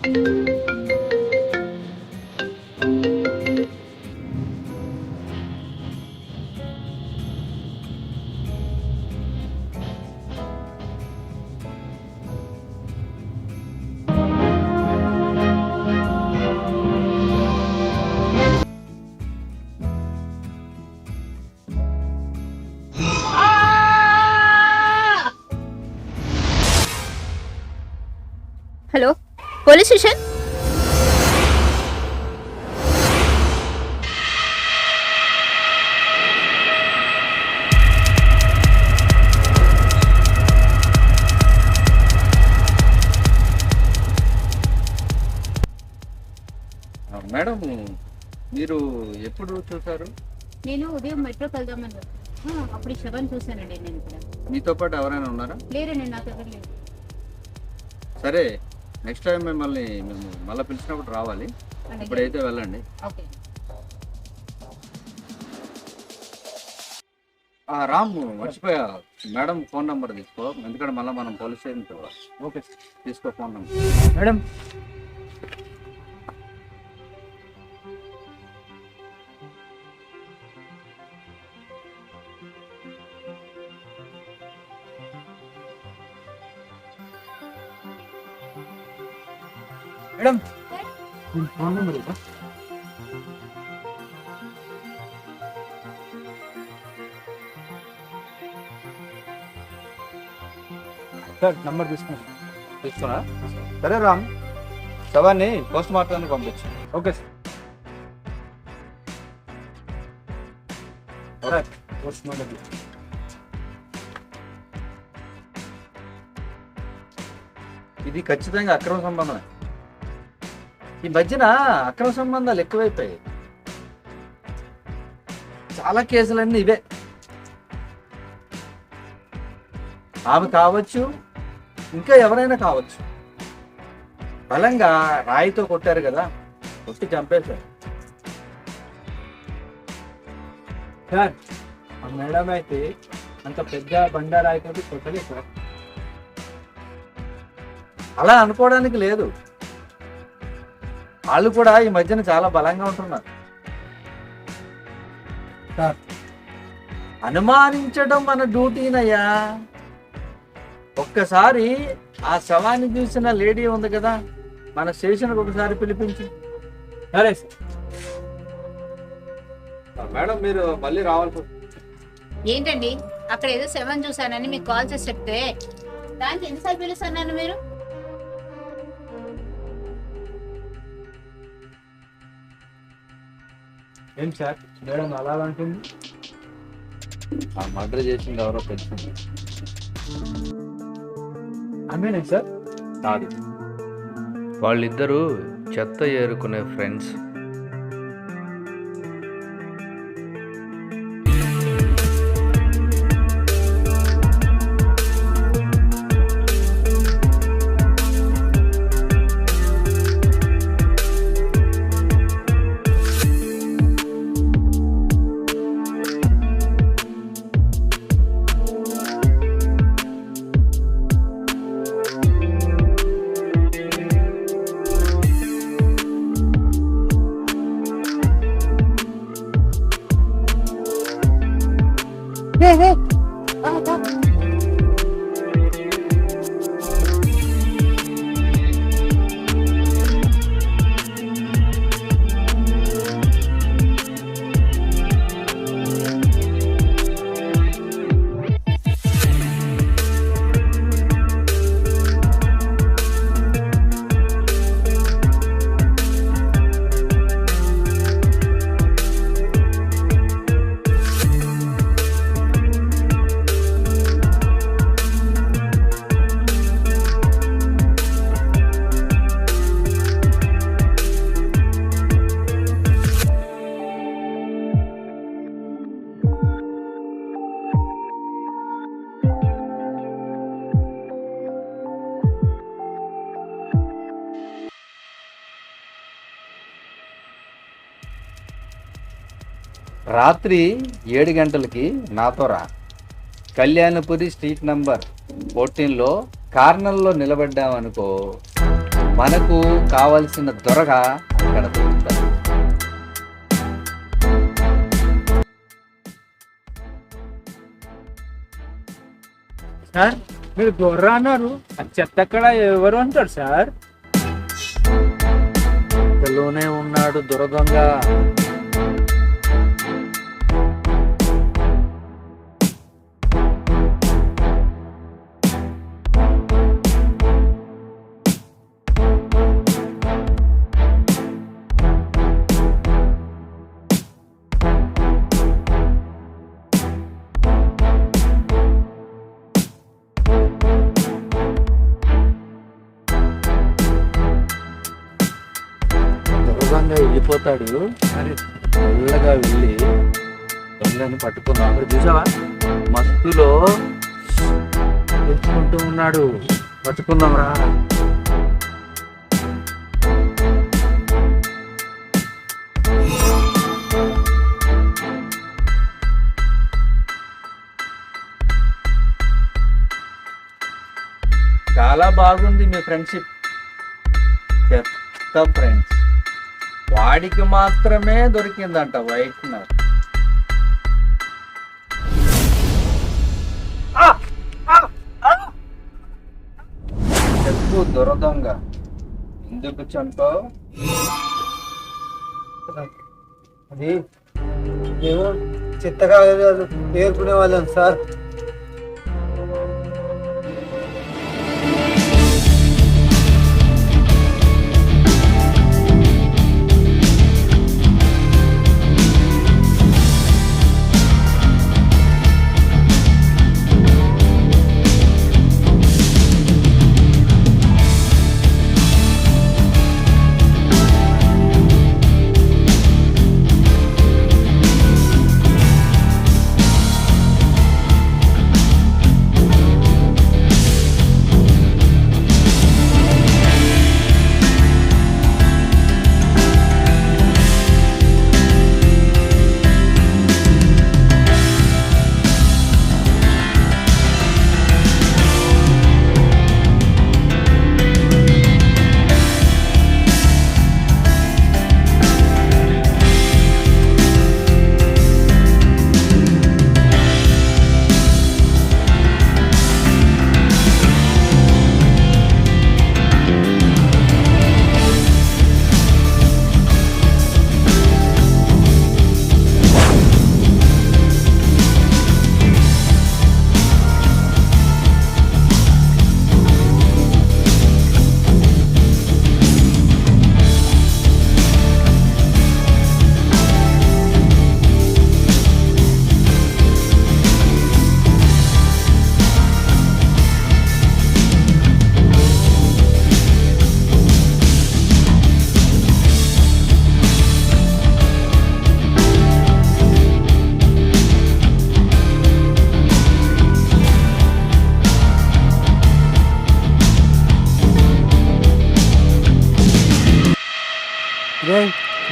Hello, police station. Madam, మీరు ఎప్పుడు చూసారు? నేను ఉదయం మెట్రోకి వెళ్దామని అప్పుడు శవం చూశానండి. నేను ఇక్కడ మీతో పాటు ఎవరైనా ఉన్నారా? లేరండి, నా దగ్గర లేదు. సరే, నెక్స్ట్ టైం మేము మళ్ళీ పిలిచినప్పుడు రావాలి. ఇప్పుడైతే వెళ్ళండి. ఓకే. రాము, మర్చిపోయా, మేడం ఫోన్ నెంబర్ తీసుకో, ఎందుకంటే మళ్ళీ మనం పోలీస్ స్టేషన్ పోవాలి. ఓకే, తీసుకో phone number. Madam, madam phone number ఇవ్వ. సార్, నంబర్ తీసుకున్నా. సరే రామ్, శవాన్ని పోస్ట్ మార్టానికి పంపించు. Okay sir. Post mortem. ఇది ఖచ్చితంగా అక్రమ సంబంధమే. ఈ మధ్యన అక్రమ సంబంధాలు ఎక్కువైపోయాయి. చాలా కేసులన్నీ ఇవే. ఆమె కావచ్చు, ఇంకా ఎవరైనా కావచ్చు. బలంగా రాయితో కొట్టారు కదా, కొట్టి చంపేశారు. సార్, ఆ మేడం అయితే అంత పెద్ద బండారా అయితే కొట్టలేదు సార్. అలా అనుకోవడానికి లేదు. వాళ్ళు కూడా ఈ మధ్యన చాలా బలంగా ఉంటున్నారు సార్. అనుమానించడం మన డ్యూటీనయ్యా. ఒక్కసారి ఆ శవాన్ని చూసిన లేడీ ఉంది కదా, మన స్టేషన్కి ఒకసారి పిలిపించి. సరే సార్. మేడం, మీరు మళ్ళీ రావాలి. ఏంటండి, అక్కడ ఏదో శవం చూసానని మీకు కాల్ చేసి చెప్తే దానికి ఎన్నిసార్లు పిలుస్తాను మీరు? ఏం సార్, మేడం అలా అంటుంది? ఆ మర్డర్ చేసింది ఎవరో తెలిసింది. ఆమెనే సార్? కాదు, వాళ్ళిద్దరూ చెత్త ఏరుకునే ఫ్రెండ్స్. రాత్రి 7 గంటలకి నాతో రా. కళ్యాణపురి స్ట్రీట్ నంబర్ 14లో కార్నర్లో నిలబడ్డామనుకో, మనకు కావలసిన దొరగా అక్కడ దొరుకుతాడు. సార్ మీరు గొర్రె అన్నారు, ఆ చెత్త ఎక్కడ ఎవరు అంటారు సార్? ఇంతలోనే ఉన్నాడు దొరదొంగ. దొంగ వెళ్ళిపోతాడు. మెల్లగా వెళ్ళి దొంగని పట్టుకున్నాం. అక్కడ చూసావా, మత్తులో తెచ్చుకుంటూ ఉన్నాడు. పట్టుకుందాం రా. చాలా బాగుంది మీ ఫ్రెండ్షిప్. చెత్త ఫ్రెండ్స్. వాడికి మాత్రమే దొరికిందంట వైట్నర్. చెప్పు దొరదొంగ, ఎందుకు చంపావు? అది మేము చెత్తగా పేర్కొనే వాళ్ళం సార్.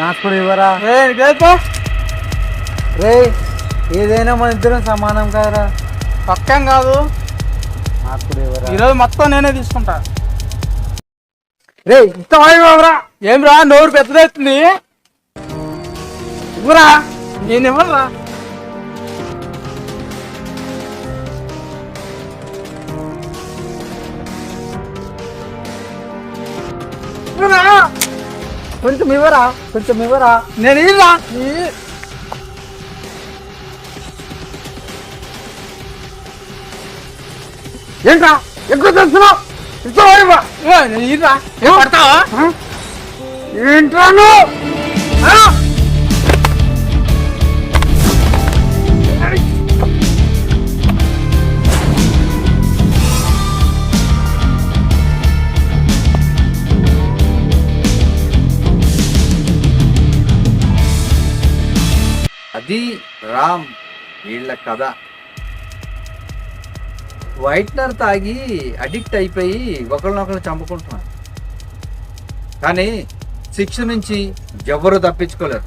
నాకు కూడా ఇవ్వరా రే. ఏదైనా మన ఇద్దరం సమానం కదరా. పక్కం కాదు, నాకు కూడా ఇవ్వరా. ఈరోజు మొత్తం నేనే తీసుకుంటా. రే ఇస్తావా? ఏం రా, నోరు పెద్దదవుతుంది. ఇవ్వరా, నేను ఇవ్వరా. కొంచెం ఇవ్వరా, కొంచెం ఇవ్వరా. నేను ఇవ్వరా. ఏంట్రా ఎక్కువ తెలుస్తున్నావు? ఇస్తావా? నేను ఇవ్వరా. పడతావా? ఏంట్రా నువ్వు? అది రామ్ వీళ్ళ కథ. వైట్నర్ తాగి అడిక్ట్ అయిపోయి ఒకరినొకరు చంపుకుంటున్నారు. కానీ శిక్ష నుంచి ఎవరు తప్పించుకోలేరు.